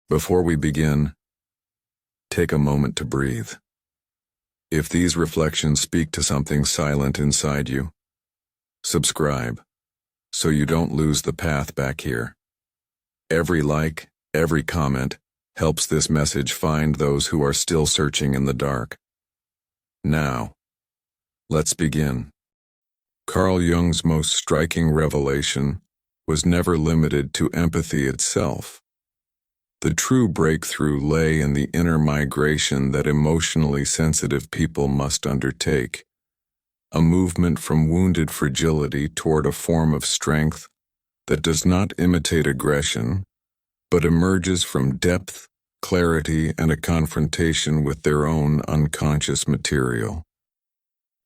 Before we begin, take a moment to breathe. If these reflections speak to something silent inside you, subscribe so you don't lose the path back here. Every like, every comment helps this message find those who are still searching in the dark. Now, let's begin. Carl Jung's most striking revelation was never limited to empathy itself. The true breakthrough lay in the inner migration that emotionally sensitive people must undertake, a movement from wounded fragility toward a form of strength that does not imitate aggression, but emerges from depth, clarity, and a confrontation with their own unconscious material.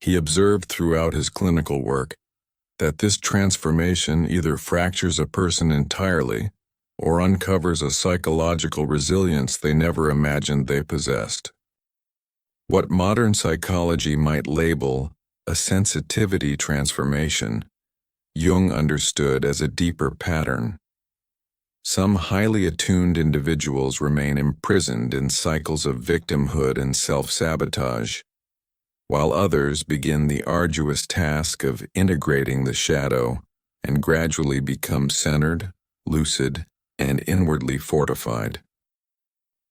He observed throughout his clinical work that this transformation either fractures a person entirely or uncovers a psychological resilience they never imagined they possessed. What modern psychology might label a sensitivity transformation, Jung understood as a deeper pattern. Some highly attuned individuals remain imprisoned in cycles of victimhood and self-sabotage, while others begin the arduous task of integrating the shadow and gradually become centered, lucid, and inwardly fortified.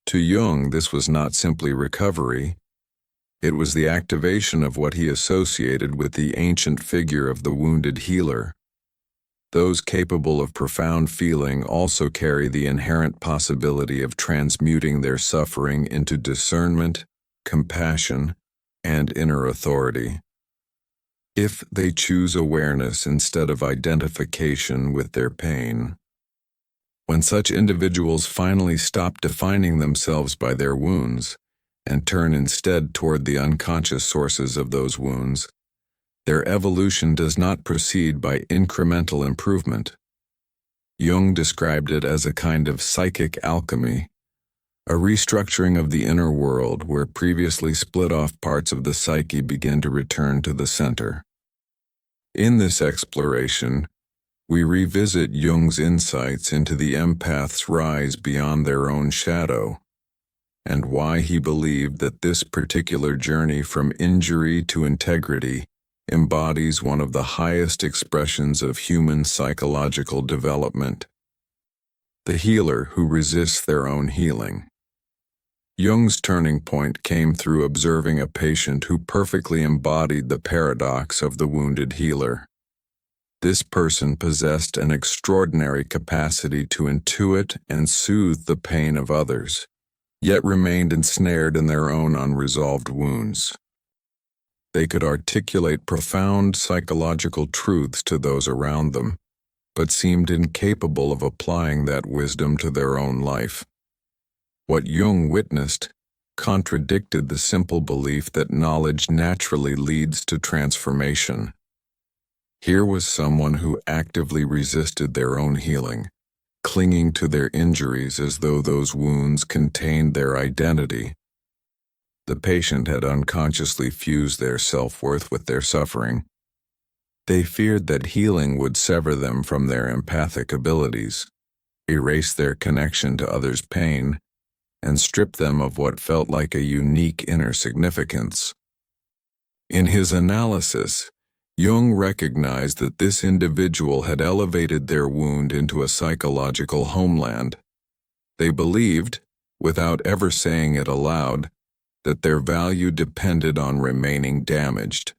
To Jung, this was not simply recovery. It was the activation of what he associated with the ancient figure of the wounded healer. Those capable of profound feeling also carry the inherent possibility of transmuting their suffering into discernment, compassion, and inner authority. If they choose awareness instead of identification with their pain. When such individuals finally stop defining themselves by their wounds and turn instead toward the unconscious sources of those wounds, their evolution does not proceed by incremental improvement. Jung described it as a kind of psychic alchemy, a restructuring of the inner world where previously split-off parts of the psyche begin to return to the center. In this exploration, we revisit Jung's insights into the empath's rise beyond their own shadow, and why he believed that this particular journey from injury to integrity embodies one of the highest expressions of human psychological development. The healer who resists their own healing. Jung's turning point came through observing a patient who perfectly embodied the paradox of the wounded healer. This person possessed an extraordinary capacity to intuit and soothe the pain of others, yet remained ensnared in their own unresolved wounds. They could articulate profound psychological truths to those around them, but seemed incapable of applying that wisdom to their own life. What Jung witnessed contradicted the simple belief that knowledge naturally leads to transformation. Here was someone who actively resisted their own healing, clinging to their injuries as though those wounds contained their identity. The patient had unconsciously fused their self-worth with their suffering. They feared that healing would sever them from their empathic abilities, erase their connection to others' pain, and strip them of what felt like a unique inner significance. In his analysis, Jung recognized that this individual had elevated their wound into a psychological homeland. They believed, without ever saying it aloud, that their value depended on remaining damaged.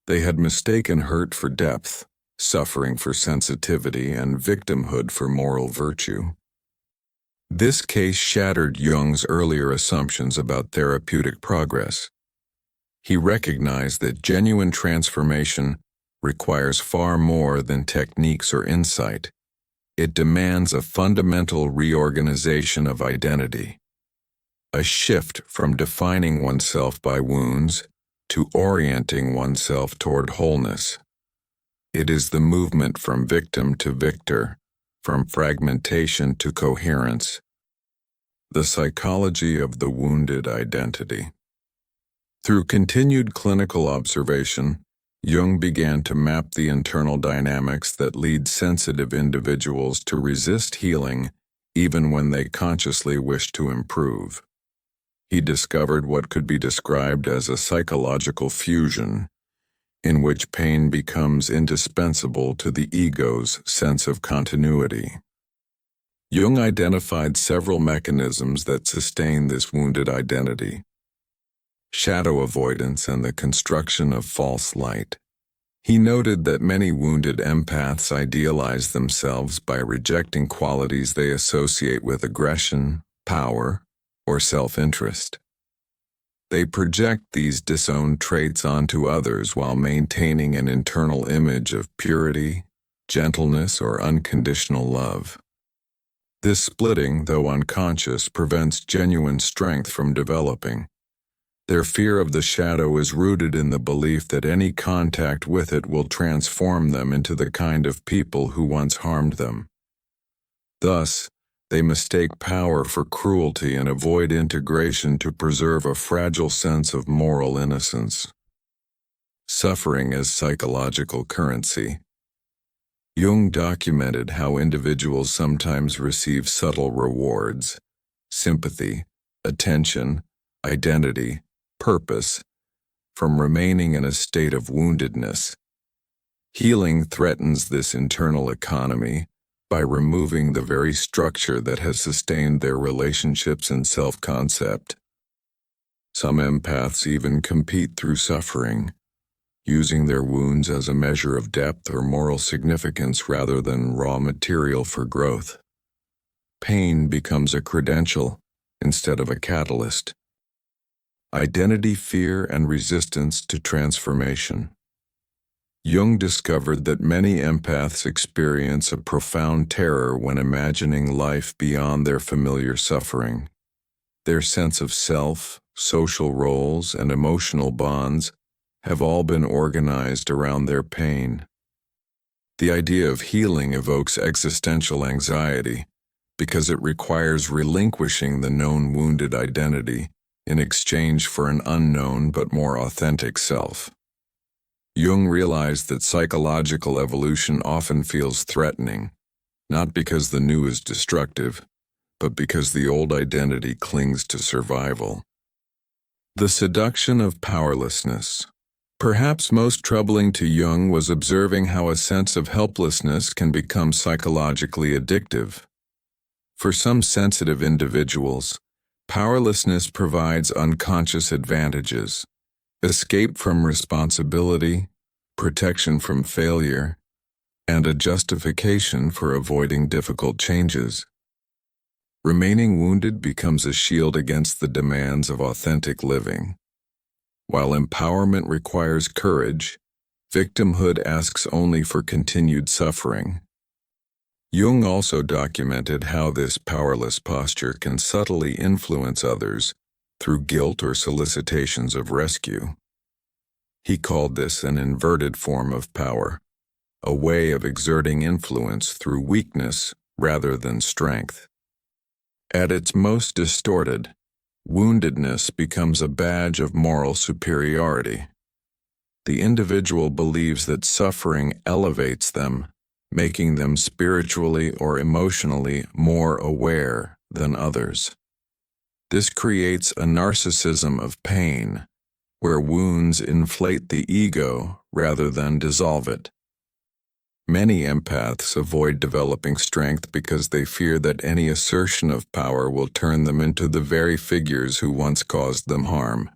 They had mistaken hurt for depth, suffering for sensitivity, and victimhood for moral virtue. This case shattered Jung's earlier assumptions about therapeutic progress. He recognized that genuine transformation requires far more than techniques or insight. It demands a fundamental reorganization of identity, a shift from defining oneself by wounds to orienting oneself toward wholeness. It is the movement from victim to victor, from fragmentation to coherence. The psychology of the wounded identity. Through continued clinical observation, Jung began to map the internal dynamics that lead sensitive individuals to resist healing even when they consciously wish to improve. He discovered what could be described as a psychological fusion, in which pain becomes indispensable to the ego's sense of continuity. Jung identified several mechanisms that sustain this wounded identity: shadow avoidance and the construction of false light. He noted that many wounded empaths idealize themselves by rejecting qualities they associate with aggression, power, or self-interest. They project these disowned traits onto others while maintaining an internal image of purity, gentleness, or unconditional love. This splitting, though unconscious, prevents genuine strength from developing. Their fear of the shadow is rooted in the belief that any contact with it will transform them into the kind of people who once harmed them. Thus, they mistake power for cruelty and avoid integration to preserve a fragile sense of moral innocence. Suffering as psychological currency. Jung documented how individuals sometimes receive subtle rewards: sympathy, attention, identity, purpose, from remaining in a state of woundedness. Healing threatens this internal economy by removing the very structure that has sustained their relationships and self-concept. Some empaths even compete through suffering, using their wounds as a measure of depth or moral significance rather than raw material for growth. Pain becomes a credential instead of a catalyst. Identity, fear, and resistance to transformation. Jung discovered that many empaths experience a profound terror when imagining life beyond their familiar suffering. Their sense of self, social roles, and emotional bonds have all been organized around their pain. The idea of healing evokes existential anxiety because it requires relinquishing the known wounded identity in exchange for an unknown but more authentic self. Jung realized that psychological evolution often feels threatening, not because the new is destructive, but because the old identity clings to survival. The seduction of powerlessness. Perhaps most troubling to Jung was observing how a sense of helplessness can become psychologically addictive. For some sensitive individuals, powerlessness provides unconscious advantages: escape from responsibility, protection from failure, and a justification for avoiding difficult changes. Remaining wounded becomes a shield against the demands of authentic living. While empowerment requires courage, victimhood asks only for continued suffering. Jung also documented how this powerless posture can subtly influence others through guilt or solicitations of rescue. He called this an inverted form of power, a way of exerting influence through weakness rather than strength. At its most distorted, woundedness becomes a badge of moral superiority. The individual believes that suffering elevates them, making them spiritually or emotionally more aware than others. This creates a narcissism of pain, where wounds inflate the ego rather than dissolve it. Many empaths avoid developing strength because they fear that any assertion of power will turn them into the very figures who once caused them harm.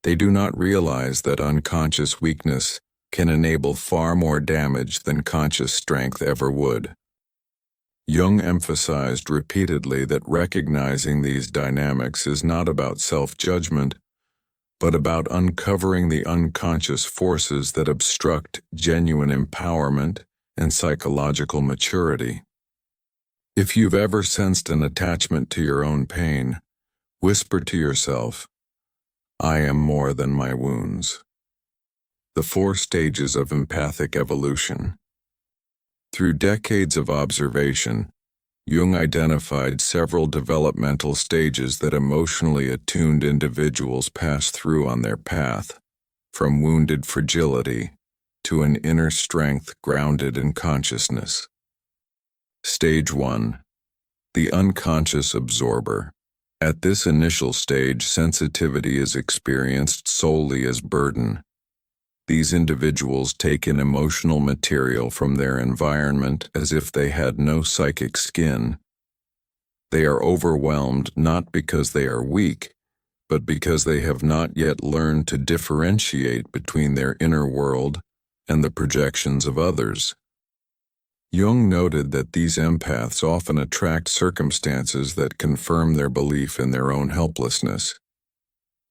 They do not realize that unconscious weakness can enable far more damage than conscious strength ever would. Jung emphasized repeatedly that recognizing these dynamics is not about self-judgment, but about uncovering the unconscious forces that obstruct genuine empowerment and psychological maturity. If you've ever sensed an attachment to your own pain, whisper to yourself, "I am more than my wounds." The 4 stages of empathic evolution. Through decades of observation, Jung identified several developmental stages that emotionally attuned individuals pass through on their path, from wounded fragility to an inner strength grounded in consciousness. Stage 1. The unconscious absorber. At this initial stage, sensitivity is experienced solely as burden. These individuals take in emotional material from their environment as if they had no psychic skin. They are overwhelmed not because they are weak, but because they have not yet learned to differentiate between their inner world and the projections of others. Jung noted that these empaths often attract circumstances that confirm their belief in their own helplessness.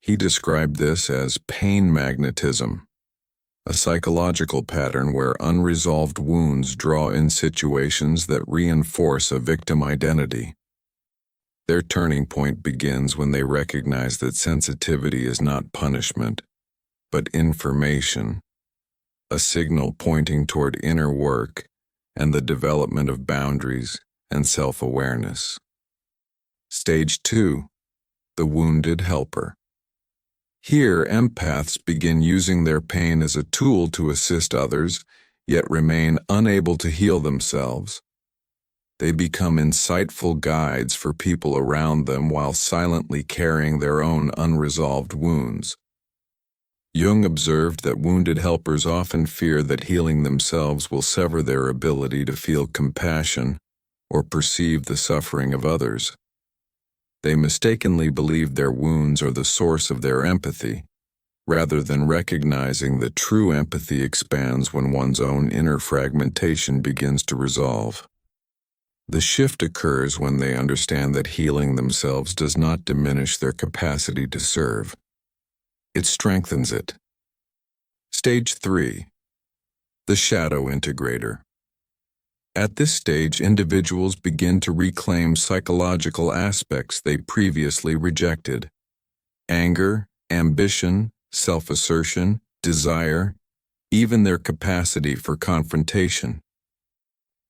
He described this as pain magnetism, a psychological pattern where unresolved wounds draw in situations that reinforce a victim identity. Their turning point begins when they recognize that sensitivity is not punishment, but information, a signal pointing toward inner work and the development of boundaries and self-awareness. Stage 2. The wounded helper. Here, empaths begin using their pain as a tool to assist others, yet remain unable to heal themselves. They become insightful guides for people around them while silently carrying their own unresolved wounds. Jung observed that wounded helpers often fear that healing themselves will sever their ability to feel compassion or perceive the suffering of others. They mistakenly believe their wounds are the source of their empathy, rather than recognizing that true empathy expands when one's own inner fragmentation begins to resolve. The shift occurs when they understand that healing themselves does not diminish their capacity to serve. It strengthens it. Stage 3. The shadow integrator. At this stage, individuals begin to reclaim psychological aspects they previously rejected. Anger, ambition, self-assertion, desire, even their capacity for confrontation.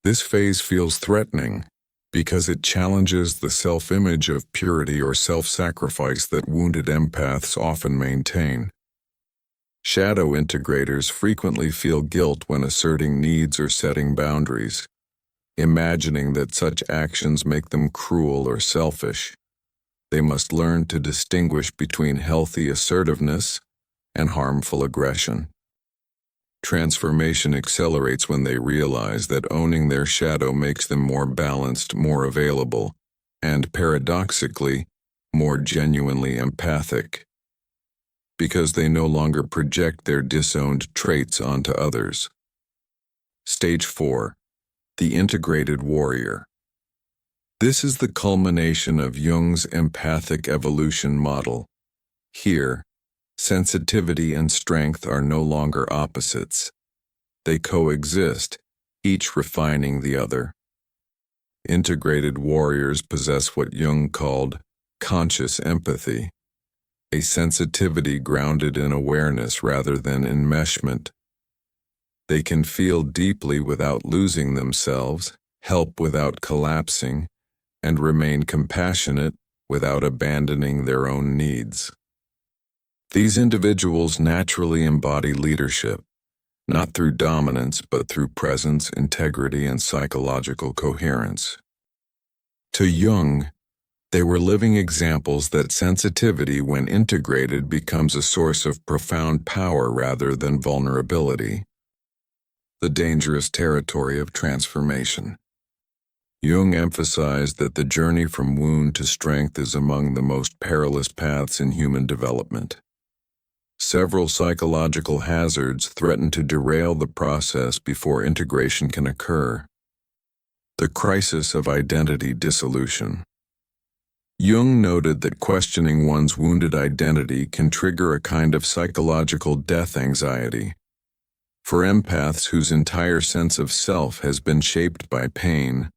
This phase feels threatening because it challenges the self-image of purity or self-sacrifice that wounded empaths often maintain. Shadow integrators frequently feel guilt when asserting needs or setting boundaries, imagining that such actions make them cruel or selfish. They must learn to distinguish between healthy assertiveness and harmful aggression. Transformation accelerates when they realize that owning their shadow makes them more balanced, more available, and paradoxically, more genuinely empathic, because they no longer project their disowned traits onto others. Stage 4. The integrated warrior. This is the culmination of Jung's empathic evolution model. Here, sensitivity and strength are no longer opposites. They coexist, each refining the other. Integrated warriors possess what Jung called conscious empathy, a sensitivity grounded in awareness rather than enmeshment. They can feel deeply without losing themselves, help without collapsing, and remain compassionate without abandoning their own needs. These individuals naturally embody leadership, not through dominance but through presence, integrity, and psychological coherence. To Jung, they were living examples that sensitivity, when integrated, becomes a source of profound power rather than vulnerability. The dangerous territory of transformation. Jung emphasized that the journey from wound to strength is among the most perilous paths in human development. Several psychological hazards threaten to derail the process before integration can occur. The crisis of identity dissolution. Jung noted that questioning one's wounded identity can trigger a kind of psychological death anxiety. For empaths whose entire sense of self has been shaped by pain,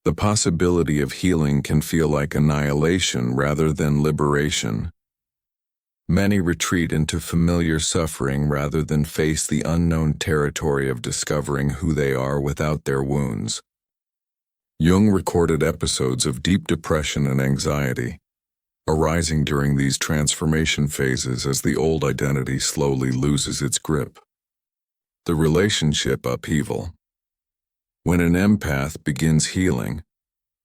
the possibility of healing can feel like annihilation rather than liberation. Many retreat into familiar suffering rather than face the unknown territory of discovering who they are without their wounds. Jung recorded episodes of deep depression and anxiety, arising during these transformation phases as the old identity slowly loses its grip. The relationship upheaval. When an empath begins healing,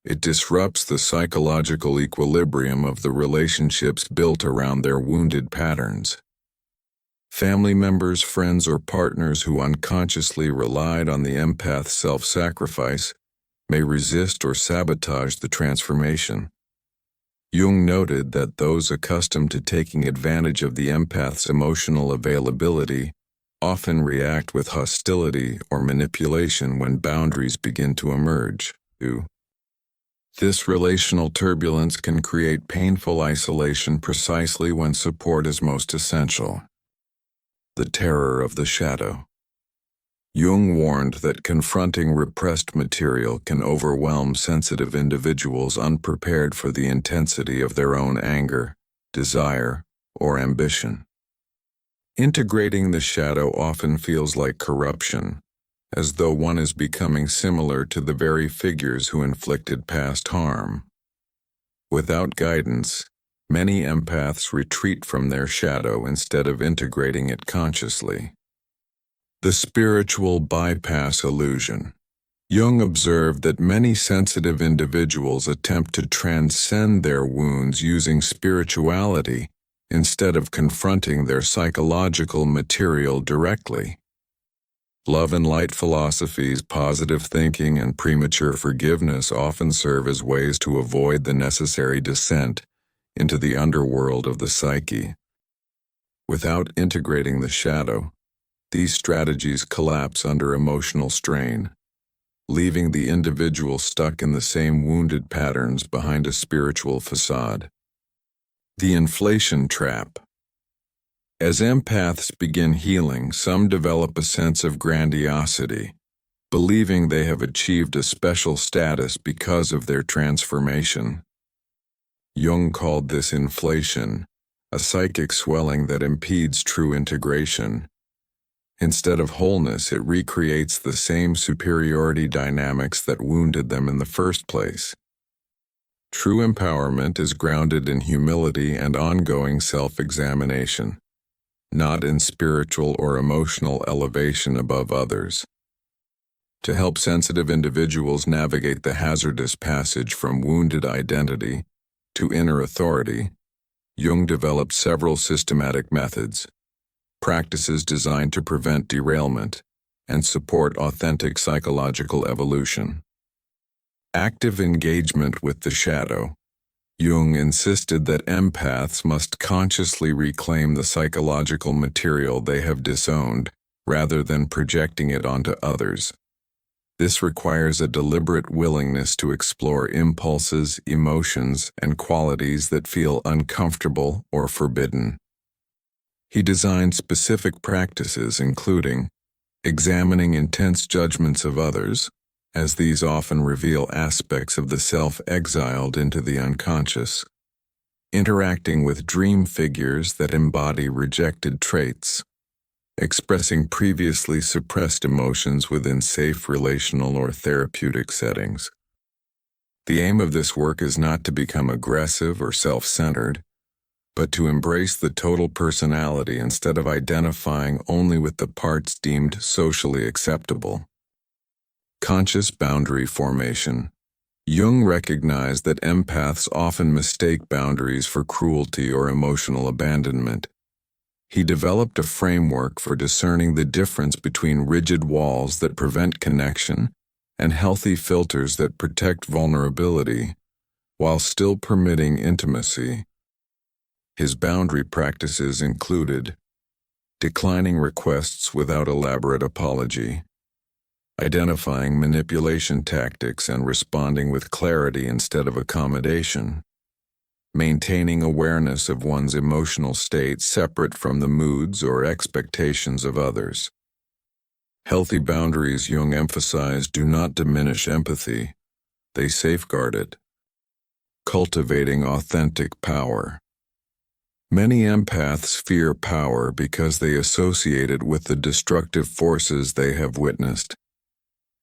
It disrupts the psychological equilibrium of the relationships built around their wounded patterns. Family members, friends, or partners who unconsciously relied on the empath's self-sacrifice may resist or sabotage the transformation. Jung noted that those accustomed to taking advantage of the empath's emotional availability often react with hostility or manipulation when boundaries begin to emerge. This relational turbulence can create painful isolation precisely when support is most essential. The terror of the shadow. Jung warned that confronting repressed material can overwhelm sensitive individuals unprepared for the intensity of their own anger, desire, or ambition. Integrating the shadow often feels like corruption, as though one is becoming similar to the very figures who inflicted past harm. Without guidance, many empaths retreat from their shadow instead of integrating it consciously. The spiritual bypass illusion. Jung observed that many sensitive individuals attempt to transcend their wounds using spirituality instead of confronting their psychological material directly. Love and light philosophies, positive thinking, and premature forgiveness often serve as ways to avoid the necessary descent into the underworld of the psyche. Without integrating the shadow, these strategies collapse under emotional strain, leaving the individual stuck in the same wounded patterns behind a spiritual facade. The inflation trap. As empaths begin healing, some develop a sense of grandiosity, believing they have achieved a special status because of their transformation. Jung called this inflation, a psychic swelling that impedes true integration. Instead of wholeness, it recreates the same superiority dynamics that wounded them in the first place. True empowerment is grounded in humility and ongoing self-examination, not in spiritual or emotional elevation above others. To help sensitive individuals navigate the hazardous passage from wounded identity to inner authority, Jung developed several systematic methods, practices designed to prevent derailment and support authentic psychological evolution. Active engagement with the shadow. Jung insisted that empaths must consciously reclaim the psychological material they have disowned rather than projecting it onto others. This requires a deliberate willingness to explore impulses, emotions, and qualities that feel uncomfortable or forbidden. He designed specific practices including examining intense judgments of others, as these often reveal aspects of the self exiled into the unconscious, interacting with dream figures that embody rejected traits, expressing previously suppressed emotions within safe relational or therapeutic settings. The aim of this work is not to become aggressive or self-centered, but to embrace the total personality instead of identifying only with the parts deemed socially acceptable. Conscious boundary formation. Jung recognized that empaths often mistake boundaries for cruelty or emotional abandonment. He developed a framework for discerning the difference between rigid walls that prevent connection and healthy filters that protect vulnerability, while still permitting intimacy. His boundary practices included declining requests without elaborate apology, identifying manipulation tactics and responding with clarity instead of accommodation, maintaining awareness of one's emotional state separate from the moods or expectations of others. Healthy boundaries, Jung emphasized, do not diminish empathy, they safeguard it. Cultivating authentic power. Many empaths fear power because they associate it with the destructive forces they have witnessed.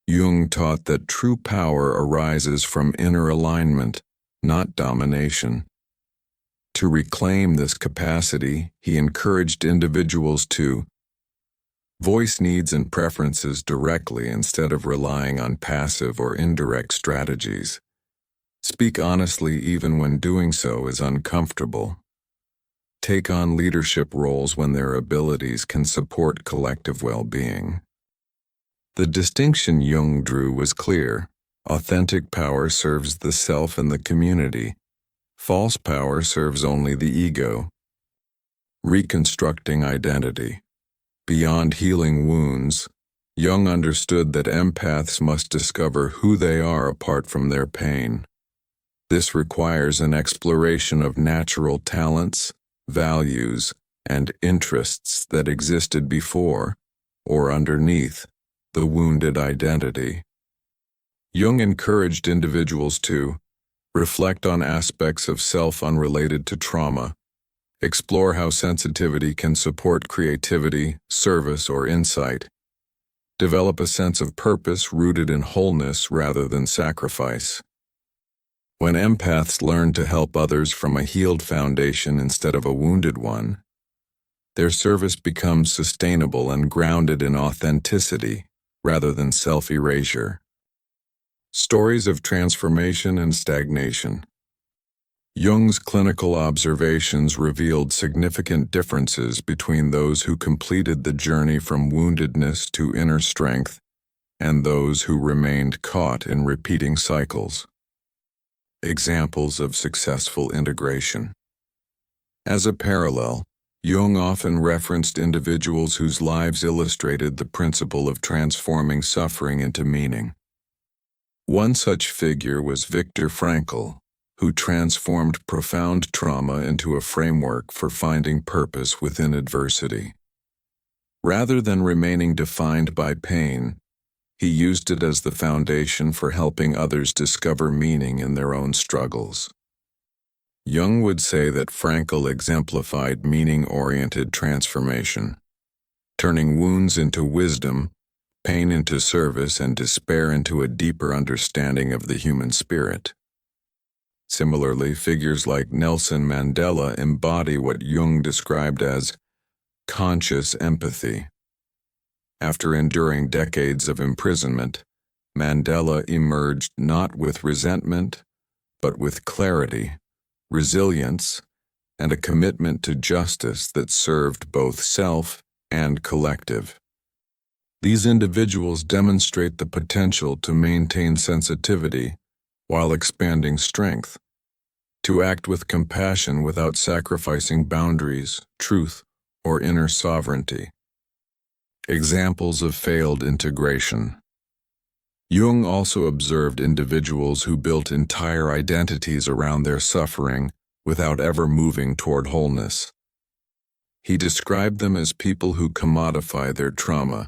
Jung taught that true power arises from inner alignment, not domination. To reclaim this capacity, he encouraged individuals to voice needs and preferences directly instead of relying on passive or indirect strategies, Speak honestly even when doing so is uncomfortable. Take on leadership roles when their abilities can support collective well-being. The distinction Jung drew was clear. Authentic power serves the self and the community. False power serves only the ego. Reconstructing identity. Beyond healing wounds, Jung understood that empaths must discover who they are apart from their pain. This requires an exploration of natural talents, values, and interests that existed before, or underneath, the wounded identity. Jung encouraged individuals to reflect on aspects of self unrelated to trauma, explore how sensitivity can support creativity, service, or insight, develop a sense of purpose rooted in wholeness rather than sacrifice. When empaths learn to help others from a healed foundation instead of a wounded one, their service becomes sustainable and grounded in authenticity rather than self-erasure. Stories of transformation and stagnation. Jung's clinical observations revealed significant differences between those who completed the journey from woundedness to inner strength and those who remained caught in repeating cycles. Examples of successful integration. As a parallel, Jung often referenced individuals whose lives illustrated the principle of transforming suffering into meaning. One such figure was Viktor Frankl, who transformed profound trauma into a framework for finding purpose within adversity. Rather than remaining defined by pain, he used it as the foundation for helping others discover meaning in their own struggles. Jung would say that Frankl exemplified meaning-oriented transformation, turning wounds into wisdom, pain into service, and despair into a deeper understanding of the human spirit. Similarly, figures like Nelson Mandela embody what Jung described as conscious empathy. After enduring decades of imprisonment, Mandela emerged not with resentment, but with clarity, resilience, and a commitment to justice that served both self and collective. These individuals demonstrate the potential to maintain sensitivity while expanding strength, to act with compassion without sacrificing boundaries, truth, or inner sovereignty. Examples of failed integration. Jung also observed individuals who built entire identities around their suffering without ever moving toward wholeness. He described them as people who commodify their trauma,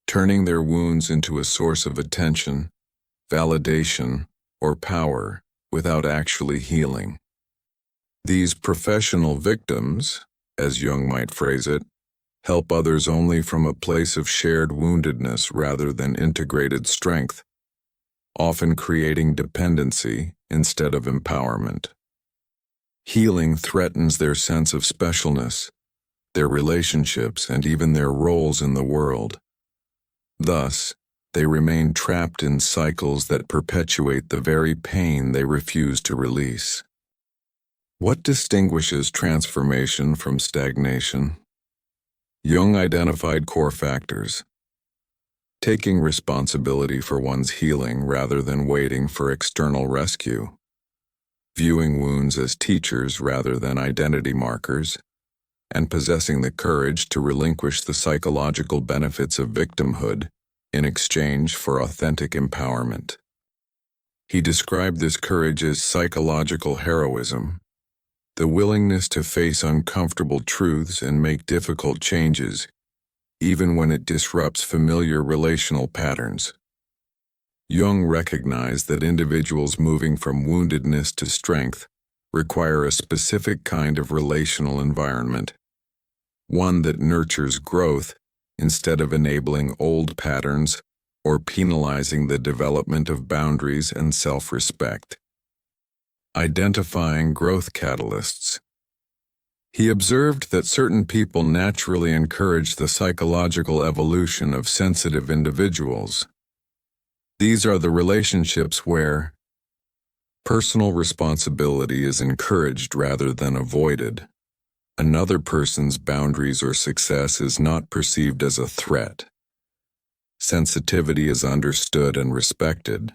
turning their wounds into a source of attention, validation, or power without actually healing. These professional victims, as Jung might phrase it, help others only from a place of shared woundedness rather than integrated strength, often creating dependency instead of empowerment. Healing threatens their sense of specialness, their relationships, and even their roles in the world. Thus, they remain trapped in cycles that perpetuate the very pain they refuse to release. What distinguishes transformation from stagnation? Jung identified core factors: taking responsibility for one's healing rather than waiting for external rescue, viewing wounds as teachers rather than identity markers, and possessing the courage to relinquish the psychological benefits of victimhood in exchange for authentic empowerment. He described this courage as psychological heroism, the willingness to face uncomfortable truths and make difficult changes, even when it disrupts familiar relational patterns. Jung recognized that individuals moving from woundedness to strength require a specific kind of relational environment, one that nurtures growth instead of enabling old patterns or penalizing the development of boundaries and self-respect. Identifying growth catalysts. He observed that certain people naturally encourage the psychological evolution of sensitive individuals. These are the relationships where Personal responsibility is encouraged rather than avoided. Another person's boundaries or success is not perceived as a threat. Sensitivity is understood and respected,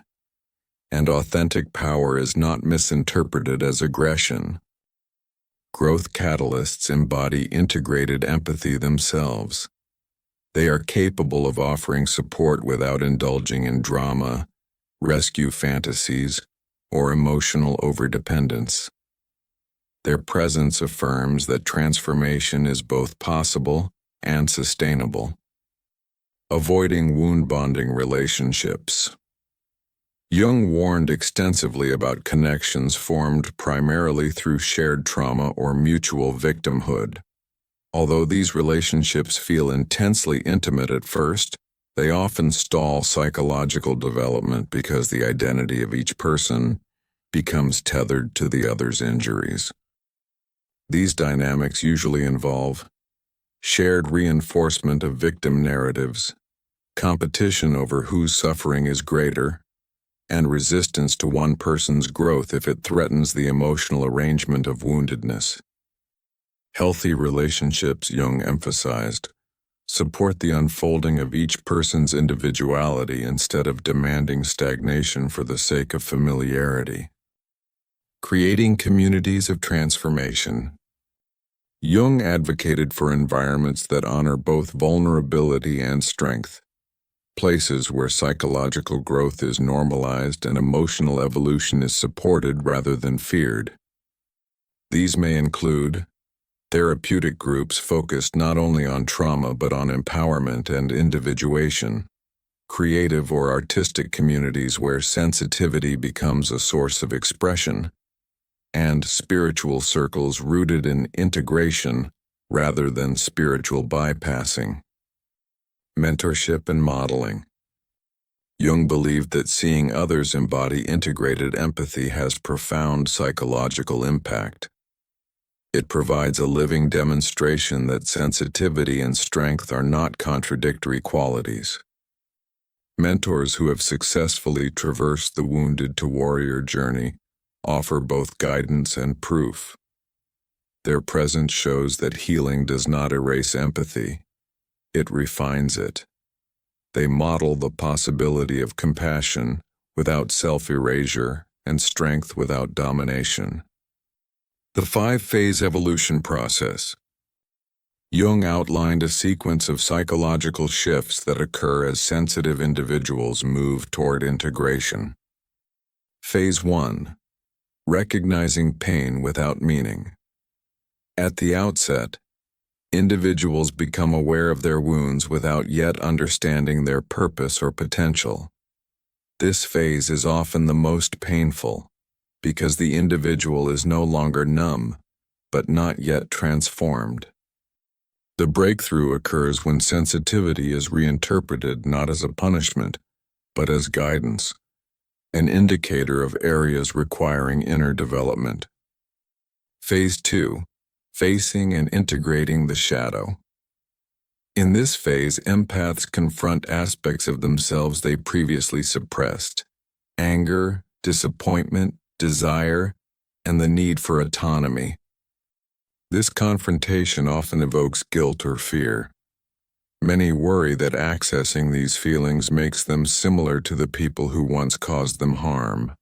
and authentic power is not misinterpreted as aggression. Growth catalysts embody integrated empathy themselves. They are capable of offering support without indulging in drama, rescue fantasies, or emotional overdependence. Their presence affirms that transformation is both possible and sustainable. Avoiding wound-bonding relationships. Jung warned extensively about connections formed primarily through shared trauma or mutual victimhood. Although these relationships feel intensely intimate at first, they often stall psychological development because the identity of each person becomes tethered to the other's injuries. These dynamics usually involve shared reinforcement of victim narratives, competition over whose suffering is greater, and resistance to one person's growth if it threatens the emotional arrangement of woundedness. Healthy relationships, Jung emphasized, support the unfolding of each person's individuality instead of demanding stagnation for the sake of familiarity. Creating communities of transformation. Jung advocated for environments that honor both vulnerability and strength, places where psychological growth is normalized and emotional evolution is supported rather than feared. These may include therapeutic groups focused not only on trauma but on empowerment and individuation, creative or artistic communities where sensitivity becomes a source of expression, and spiritual circles rooted in integration rather than spiritual bypassing. Mentorship and modeling. Jung believed that seeing others embody integrated empathy has profound psychological impact. It provides a living demonstration that sensitivity and strength are not contradictory qualities. Mentors who have successfully traversed the wounded-to-warrior journey offer both guidance and proof. Their presence shows that healing does not erase empathy. It refines it. They model the possibility of compassion without self-erasure and strength without domination. The 5-phase evolution process. Jung outlined a sequence of psychological shifts that occur as sensitive individuals move toward integration. Phase 1. Recognizing pain without meaning. At the outset, individuals become aware of their wounds without yet understanding their purpose or potential. This phase is often the most painful because the individual is no longer numb, but not yet transformed. The breakthrough occurs when sensitivity is reinterpreted not as a punishment, but as guidance, an indicator of areas requiring inner development. Phase 2. Facing and integrating the shadow. In this phase, empaths confront aspects of themselves they previously suppressed: anger, disappointment, desire, and the need for autonomy. This confrontation often evokes guilt or fear. Many worry that accessing these feelings makes them similar to the people who once caused them harm.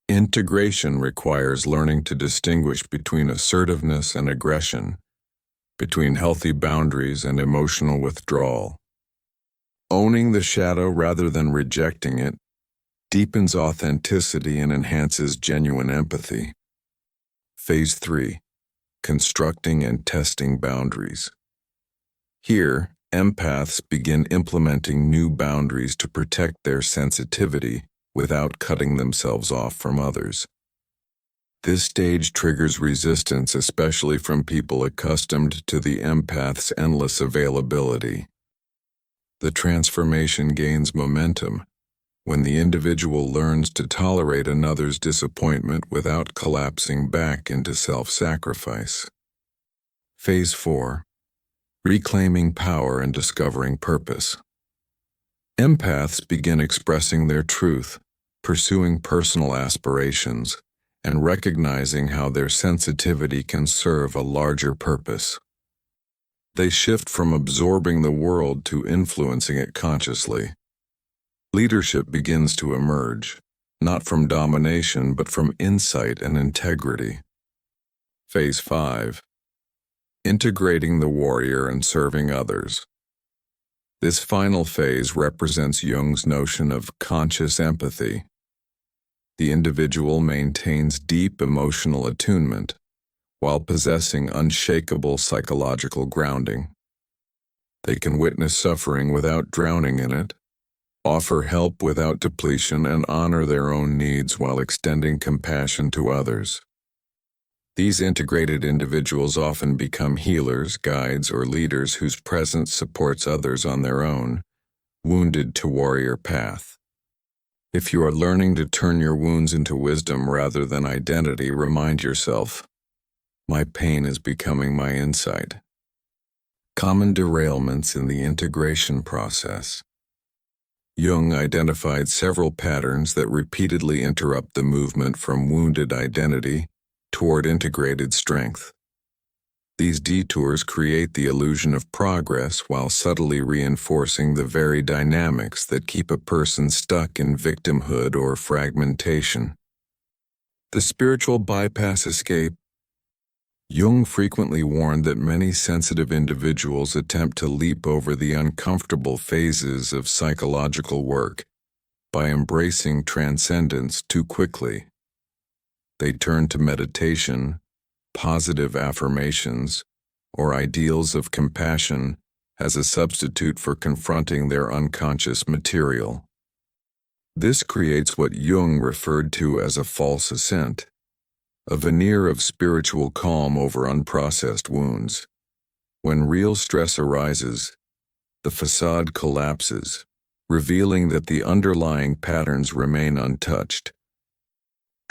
Integration requires learning to distinguish between assertiveness and aggression, between healthy boundaries and emotional withdrawal. Owning the shadow rather than rejecting it deepens authenticity and enhances genuine empathy. Phase 3. Constructing and testing boundaries. Here, empaths begin implementing new boundaries to protect their sensitivity without cutting themselves off from others. This stage triggers resistance, especially from people accustomed to the empath's endless availability. The transformation gains momentum when the individual learns to tolerate another's disappointment without collapsing back into self-sacrifice. Phase 4. Reclaiming power and discovering purpose. Empaths begin expressing their truth, pursuing personal aspirations, and recognizing how their sensitivity can serve a larger purpose. They shift from absorbing the world to influencing it consciously. Leadership begins to emerge, not from domination but from insight and integrity. Phase 5. Integrating the warrior and serving others. This final phase represents Jung's notion of conscious empathy. The individual maintains deep emotional attunement, while possessing unshakable psychological grounding. They can witness suffering without drowning in it, offer help without depletion, and honor their own needs while extending compassion to others. These integrated individuals often become healers, guides, or leaders whose presence supports others on their own, wounded to warrior path. If you are learning to turn your wounds into wisdom rather than identity, remind yourself, my pain is becoming my insight. Common derailments in the integration process. Jung identified several patterns that repeatedly interrupt the movement from wounded identity toward integrated strength. These detours create the illusion of progress while subtly reinforcing the very dynamics that keep a person stuck in victimhood or fragmentation. The spiritual bypass escape. Jung frequently warned that many sensitive individuals attempt to leap over the uncomfortable phases of psychological work by embracing transcendence too quickly. They turn to meditation, positive affirmations, or ideals of compassion as a substitute for confronting their unconscious material. This creates what Jung referred to as a false ascent, a veneer of spiritual calm over unprocessed wounds. When real stress arises, the facade collapses, revealing that the underlying patterns remain untouched.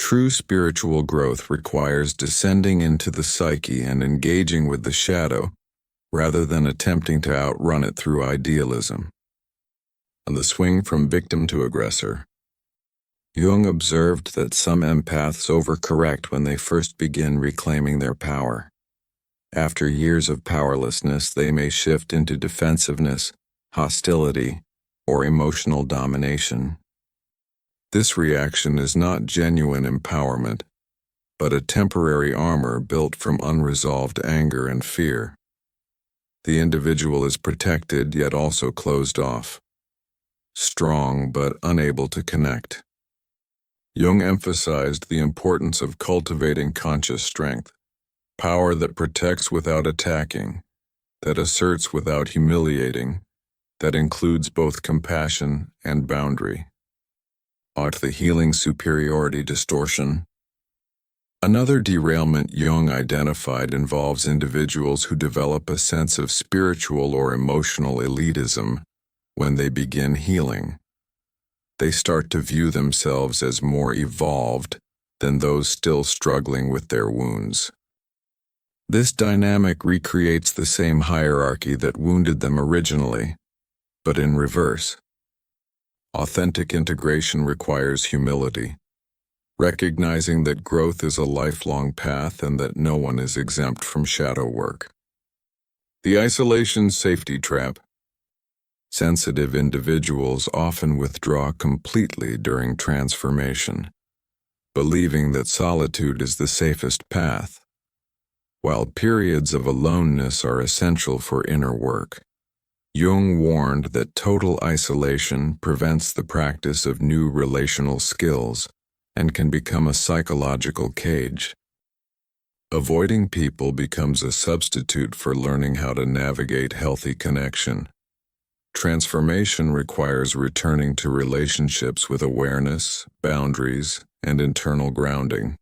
True spiritual growth requires descending into the psyche and engaging with the shadow, rather than attempting to outrun it through idealism. On the swing from victim to aggressor, Jung observed that some empaths overcorrect when they first begin reclaiming their power. After years of powerlessness, they may shift into defensiveness, hostility, or emotional domination. This reaction is not genuine empowerment, but a temporary armor built from unresolved anger and fear. The individual is protected yet also closed off, strong but unable to connect. Jung emphasized the importance of cultivating conscious strength, power that protects without attacking, that asserts without humiliating, that includes both compassion and boundary. The healing superiority distortion. Another derailment Jung identified involves individuals who develop a sense of spiritual or emotional elitism when they begin healing. They start to view themselves as more evolved than those still struggling with their wounds. This dynamic recreates the same hierarchy that wounded them originally, but in reverse. Authentic integration requires humility, recognizing that growth is a lifelong path and that no one is exempt from shadow work. The isolation safety trap. Sensitive individuals often withdraw completely during transformation, believing that solitude is the safest path, while periods of aloneness are essential for inner work. Jung warned that total isolation prevents the practice of new relational skills and can become a psychological cage. Avoiding people becomes a substitute for learning how to navigate healthy connection. Transformation requires returning to relationships with awareness, boundaries, and internal grounding.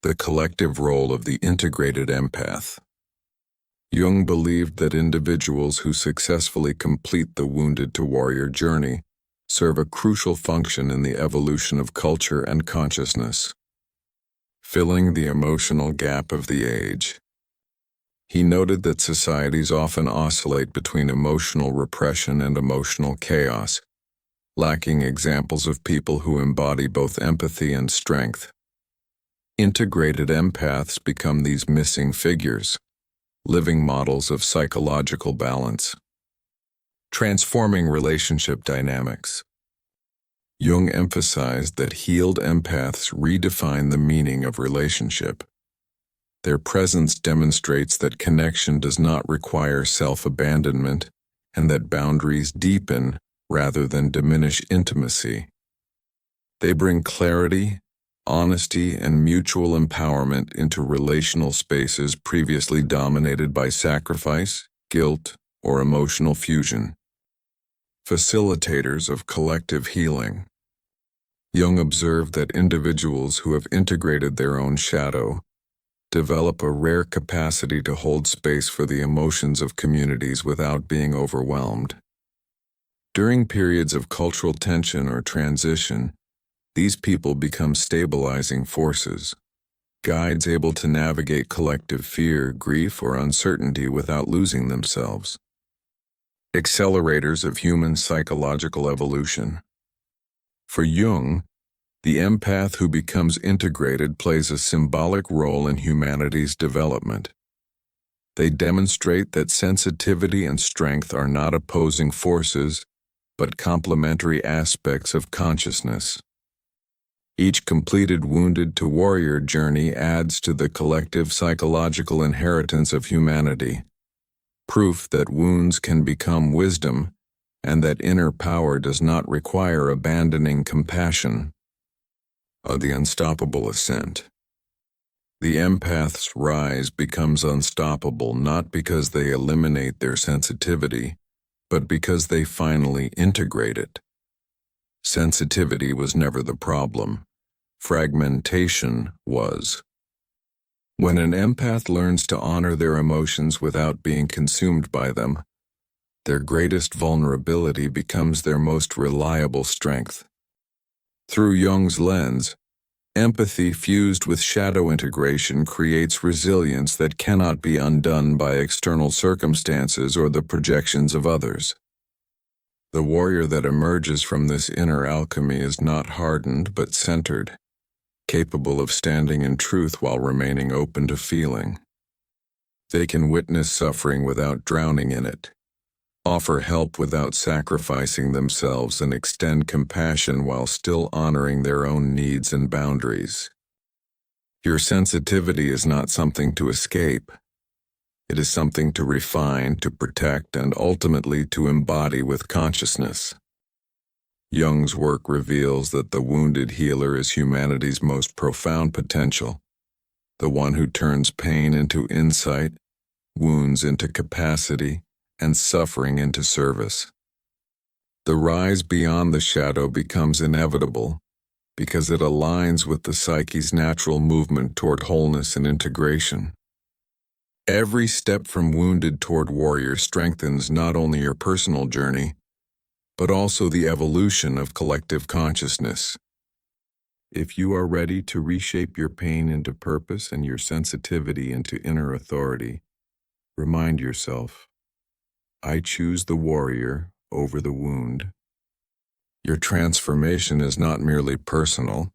The collective role of the integrated empath. Jung believed that individuals who successfully complete the wounded to warrior journey serve a crucial function in the evolution of culture and consciousness, filling the emotional gap of the age. He noted that societies often oscillate between emotional repression and emotional chaos, lacking examples of people who embody both empathy and strength. Integrated empaths become these missing figures, living models of psychological balance. Transforming relationship dynamics. Jung emphasized that healed empaths redefine the meaning of relationship. Their presence demonstrates that connection does not require self-abandonment and that boundaries deepen rather than diminish intimacy. They bring clarity, honesty, and mutual empowerment into relational spaces previously dominated by sacrifice, guilt, or emotional fusion. Facilitators of collective healing. Jung observed that individuals who have integrated their own shadow develop a rare capacity to hold space for the emotions of communities without being overwhelmed. During periods of cultural tension or transition, these people become stabilizing forces, guides able to navigate collective fear, grief, or uncertainty without losing themselves. Accelerators of human psychological evolution. For Jung, the empath who becomes integrated plays a symbolic role in humanity's development. They demonstrate that sensitivity and strength are not opposing forces, but complementary aspects of consciousness. Each completed wounded-to-warrior journey adds to the collective psychological inheritance of humanity, proof that wounds can become wisdom and that inner power does not require abandoning compassion. The unstoppable ascent. The empath's rise becomes unstoppable not because they eliminate their sensitivity, but because they finally integrate it. Sensitivity was never the problem. Fragmentation was. When an empath learns to honor their emotions without being consumed by them, their greatest vulnerability becomes their most reliable strength. Through Jung's lens, empathy fused with shadow integration creates resilience that cannot be undone by external circumstances or the projections of others. The warrior that emerges from this inner alchemy is not hardened but centered, capable of standing in truth while remaining open to feeling. They can witness suffering without drowning in it, offer help without sacrificing themselves, and extend compassion while still honoring their own needs and boundaries. Your sensitivity is not something to escape. It is something to refine, to protect, and ultimately to embody with consciousness. Jung's work reveals that the wounded healer is humanity's most profound potential, the one who turns pain into insight, wounds into capacity, and suffering into service. The rise beyond the shadow becomes inevitable because it aligns with the psyche's natural movement toward wholeness and integration. Every step from wounded toward warrior strengthens not only your personal journey, but also the evolution of collective consciousness. If you are ready to reshape your pain into purpose and your sensitivity into inner authority, remind yourself, I choose the warrior over the wound. Your transformation is not merely personal.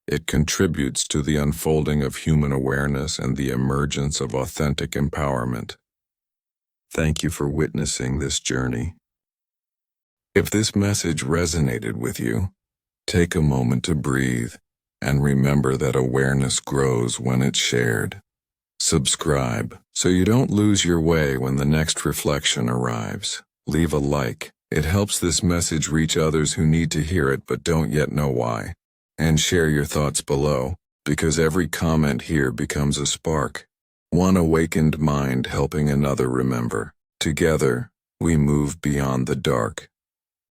It contributes to the unfolding of human awareness and the emergence of authentic empowerment. Thank you for witnessing this journey. If this message resonated with you, take a moment to breathe and remember that awareness grows when it's shared. Subscribe so you don't lose your way when the next reflection arrives. Leave a like. It helps this message reach others who need to hear it but don't yet know why. And share your thoughts below, because every comment here becomes a spark. One awakened mind helping another remember. Together, we move beyond the dark.